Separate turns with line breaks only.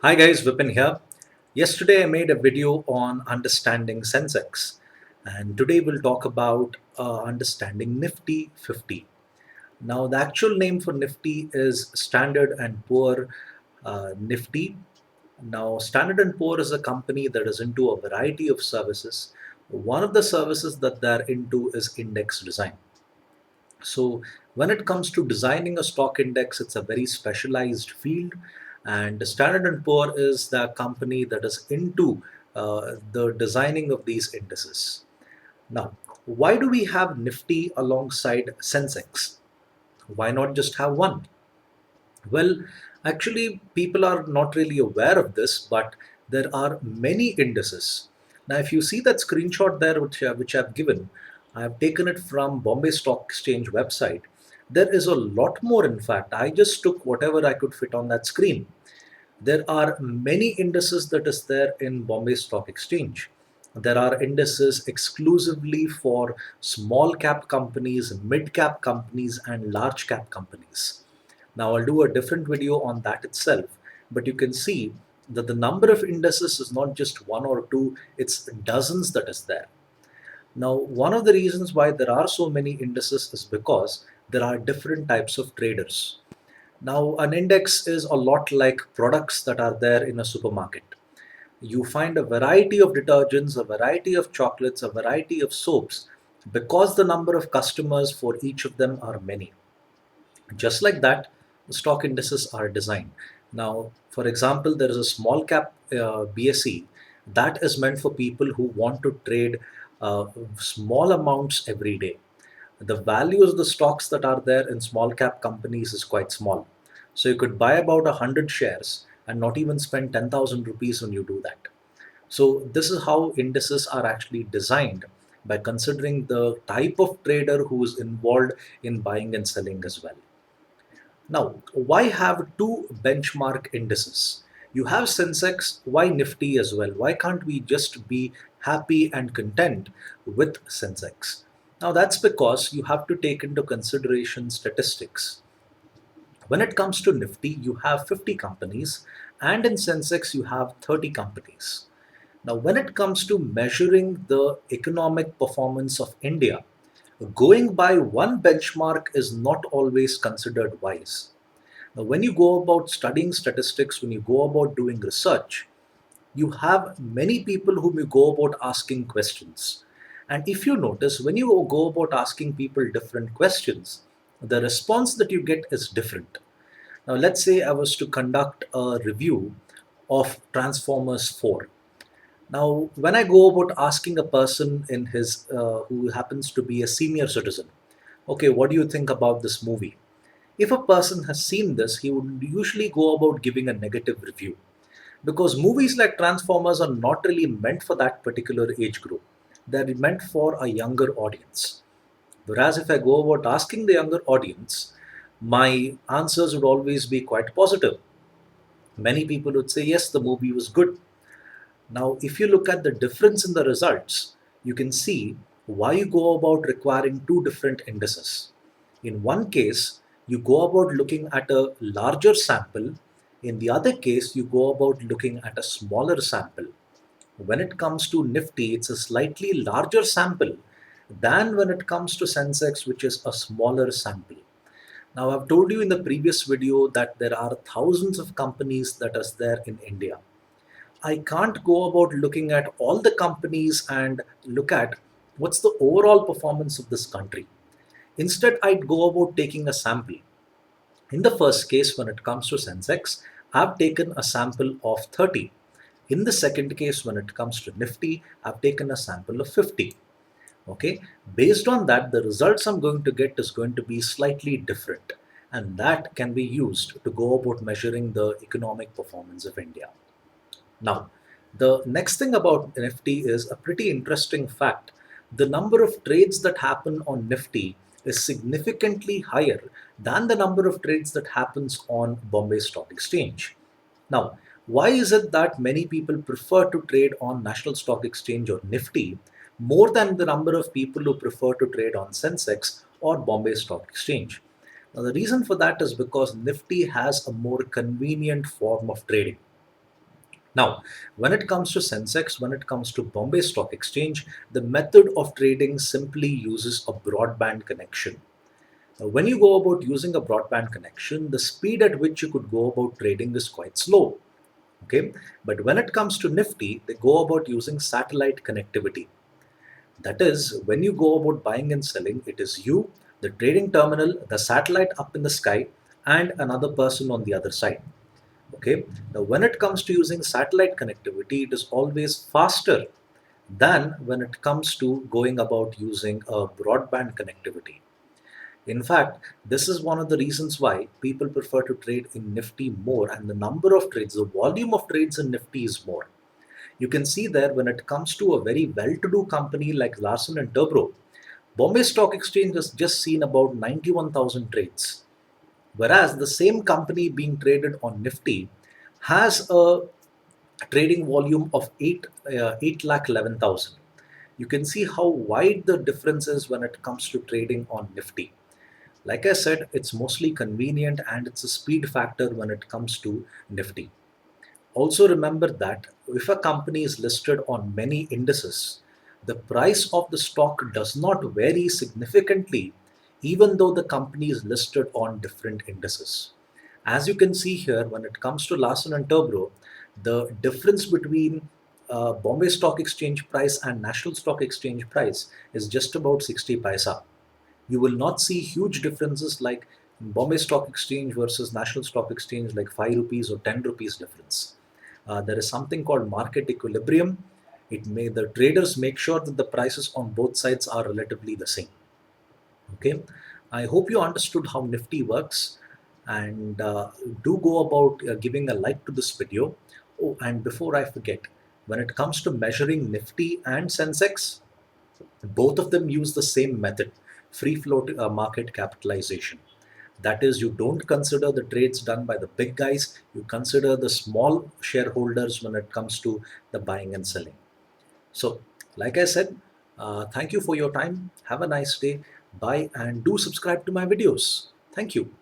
Hi guys, Vipin here. Yesterday I made a video on understanding Sensex, and today we'll talk about understanding Nifty 50. Now, the actual name for Nifty is Standard and Poor Nifty. Now, Standard and Poor is a company that is into a variety of services. One of the services that they're into is index design. So, when it comes to designing a stock index, it's a very specialized field. And Standard and Poor is the company that is into the designing of these indices. Now, why do we have Nifty alongside Sensex? Why not just have one? Well, actually, people are not really aware of this, but there are many indices. Now, if you see that screenshot there, which I've given, I have taken it from Bombay Stock Exchange website. There is a lot more, in fact. I just took whatever I could fit on that screen. There are many indices that is there in Bombay Stock Exchange. There are indices exclusively for small cap companies, mid cap companies, and large cap companies. Now, I'll do a different video on that itself, but you can see that the number of indices is not just one or two, it's dozens that is there. Now, one of the reasons why there are so many indices is because there are different types of traders. Now, an index is a lot like products that are there in a supermarket. You find a variety of detergents, a variety of chocolates, a variety of soaps because the number of customers for each of them are many. Just like that, the stock indices are designed. Now, for example, there is a small cap BSE that is meant for people who want to trade small amounts every day. The values of the stocks that are there in small cap companies is quite small. So you could buy about 100 shares and not even spend 10,000 rupees when you do that. So this is how indices are actually designed by considering the type of trader who is involved in buying and selling as well. Now, why have two benchmark indices? You have Sensex, why Nifty as well? Why can't we just be happy and content with Sensex? Now, that's because you have to take into consideration statistics. When it comes to Nifty, you have 50 companies, and in Sensex, you have 30 companies. Now, when it comes to measuring the economic performance of India, going by one benchmark is not always considered wise. Now, when you go about studying statistics, when you go about doing research, you have many people whom you go about asking questions. And if you notice, when you go about asking people different questions, the response that you get is different. Now, let's say I was to conduct a review of Transformers 4. Now, when I go about asking a person in his who happens to be a senior citizen, okay, what do you think about this movie? If a person has seen this, he would usually go about giving a negative review because movies like Transformers are not really meant for that particular age group. They're meant for a younger audience. Whereas if I go about asking the younger audience, my answers would always be quite positive. Many people would say, yes, the movie was good. Now, if you look at the difference in the results, you can see why you go about requiring two different indices. In one case, you go about looking at a larger sample. In the other case, you go about looking at a smaller sample. When it comes to Nifty, it's a slightly larger sample than when it comes to Sensex, which is a smaller sample. Now, I've told you in the previous video that there are thousands of companies that are there in India. I can't go about looking at all the companies and look at what's the overall performance of this country. Instead, I'd go about taking a sample. In the first case, when it comes to Sensex, I've taken a sample of 30. In the second case, when it comes to Nifty, I've taken a sample of 50. Okay, based on that, the results I'm going to get is going to be slightly different, and that can be used to go about measuring the economic performance of India. Now, the next thing about Nifty is a pretty interesting fact. The number of trades that happen on Nifty is significantly higher than the number of trades that happens on Bombay Stock Exchange. Now, why is it that many people prefer to trade on National Stock Exchange or Nifty more than the number of people who prefer to trade on Sensex or Bombay Stock Exchange? Now, the reason for that is because Nifty has a more convenient form of trading. Now, when it comes to Sensex, when it comes to Bombay Stock Exchange, the method of trading simply uses a broadband connection. When you go about using a broadband connection, the speed at which you could go about trading is quite slow. Okay, but when it comes to Nifty, they go about using satellite connectivity. That is, when you go about buying and selling, it is you, the trading terminal, the satellite up in the sky, and another person on the other side. Okay, now when it comes to using satellite connectivity, it is always faster than when it comes to going about using a broadband connectivity. In fact, this is one of the reasons why people prefer to trade in Nifty more, and the number of trades, the volume of trades in Nifty is more. You can see there when it comes to a very well to do company like Larsen and Toubro, Bombay Stock Exchange has just seen about 91,000 trades, whereas the same company being traded on Nifty has a trading volume of 8 lakh 11,000. You can see how wide the difference is when it comes to trading on Nifty. Like I said, it's mostly convenient and it's a speed factor when it comes to Nifty. Also, remember that if a company is listed on many indices, the price of the stock does not vary significantly, even though the company is listed on different indices. As you can see here, when it comes to Larsen and Toubro, the difference between Bombay Stock Exchange price and National Stock Exchange price is just about 60 paisa. You will not see huge differences like Bombay Stock Exchange versus National Stock Exchange, like 5 rupees or 10 rupees difference. There is something called market equilibrium. The traders make sure that the prices on both sides are relatively the same. Okay, I hope you understood how Nifty works, and do go about giving a like to this video. Oh, and before I forget, when it comes to measuring Nifty and Sensex, both of them use the same method, free float market capitalization. That is, you don't consider the trades done by the big guys, you consider the small shareholders when it comes to the buying and selling. So, like I said, thank you for your time. Have a nice day. Bye, and do subscribe to my videos. Thank you.